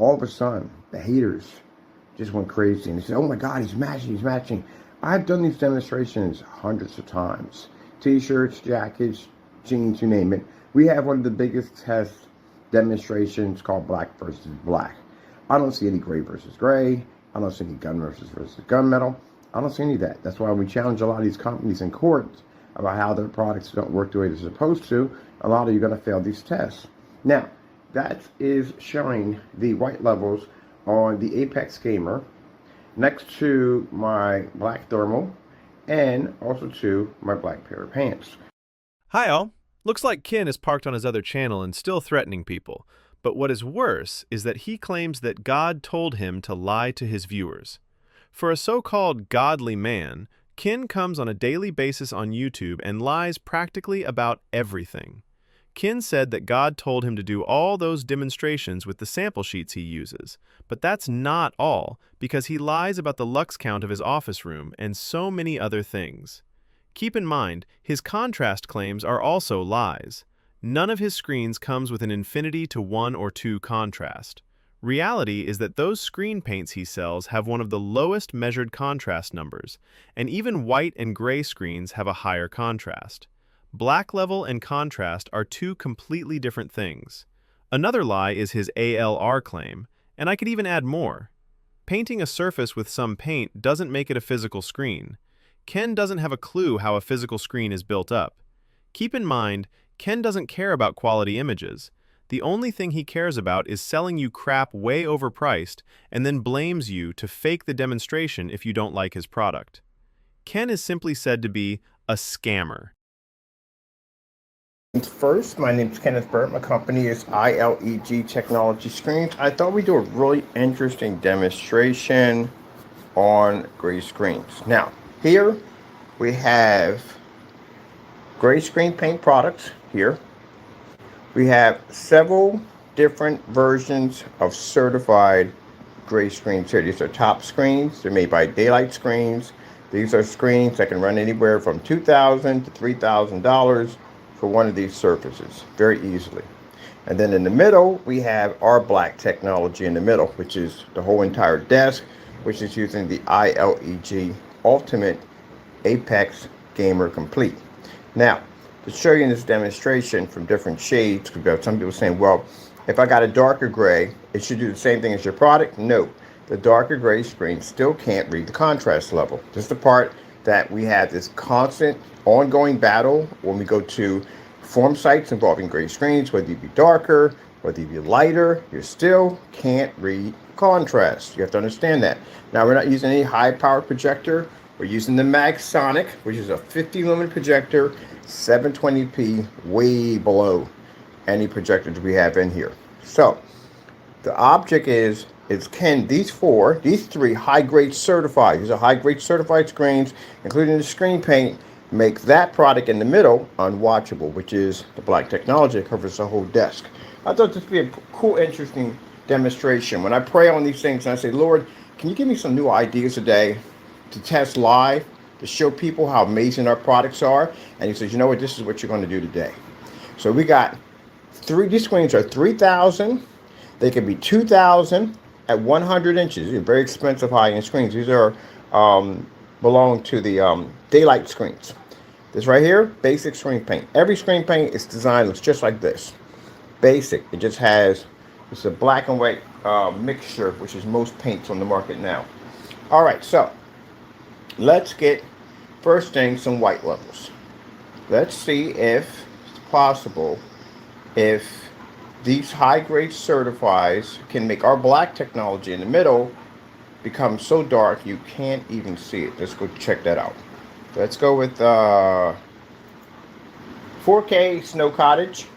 all of a sudden, the haters just went crazy. And they said, oh my God, he's matching. I've done these demonstrations hundreds of times. T-shirts, jackets, jeans, you name it. We have one of the biggest test demonstrations called black versus black. I don't see any gray versus gray. I don't see any gun versus gunmetal. I don't see any of that. That's why we challenge a lot of these companies in court about how their products don't work the way they're supposed to. A lot of you are going to fail these tests. Now, that is showing the white levels on the Apex Gamer next to my black thermal and also to my black pair of pants. Hi all. Looks like Ken is parked on his other channel and still threatening people. But what is worse is that he claims that God told him to lie to his viewers. For a so-called godly man, Ken comes on a daily basis on YouTube and lies practically about everything. Ken said that God told him to do all those demonstrations with the sample sheets he uses. But that's not all, because he lies about the lux count of his office room and so many other things. Keep in mind, his contrast claims are also lies. None of his screens comes with an infinity to 1 or 2 contrast. Reality is that those screen paints he sells have one of the lowest measured contrast numbers, and even white and gray screens have a higher contrast. Black level and contrast are 2 completely different things. Another lie is his ALR claim, and I could even add more. Painting a surface with some paint doesn't make it a physical screen. Ken doesn't have a clue how a physical screen is built up. Keep in mind, Ken doesn't care about quality images. The only thing he cares about is selling you crap way overpriced and then blames you to fake the demonstration if you don't like his product. Ken is simply said to be a scammer. First, my name is Kenneth Byrd. My company is ILEG Technology Screens. I thought we'd do a really interesting demonstration on gray screens. Now, here we have gray screen paint products here. We have several different versions of certified gray screens here. These are top screens. They're made by Da-Lite screens. These are screens that can run anywhere from $2,000 to $3,000 for one of these surfaces very easily. And then in the middle, we have our black technology in the middle, which is the whole entire desk, which is using the ILEG Ultimate Apex Gamer Complete. Now, to show you in this demonstration from different shades, because some people saying, well, if I got a darker gray, it should do the same thing as your product. No, the darker gray screen still can't read the contrast level. This is the part that we have this constant ongoing battle when we go to form sites involving gray screens. Whether you be darker, whether you be lighter, you still can't read contrast. You have to understand that. Now, we're not using any high power projector. We're using the Magsonic, which is a 50 lumen projector, 720p, way below any projectors we have in here. So the object is can these 3 high grade certified, these are high grade certified screens, including the screen paint, make that product in the middle unwatchable, which is the black technology that covers the whole desk. I thought this would be a cool, interesting demonstration. When I pray on these things and I say, Lord, can you give me some new ideas today to test live, to show people how amazing our products are? And he says, you know what, this is what you're going to do today. So we got these screens are 3,000. They can be 2,000 at 100 inches. These are very expensive high-end screens. These are belong to the Da-Lite screens. This right here, basic screen paint. Every screen paint is designed, looks just like this. Basic. It just has, it's a black and white mixture, which is most paints on the market now. All right, so let's get, first thing, some white levels. Let's see if it's possible, if these high-grade certifies can make our black technology in the middle become so dark you can't even see it. Let's go check that out. Let's go with 4K Snow Cottage.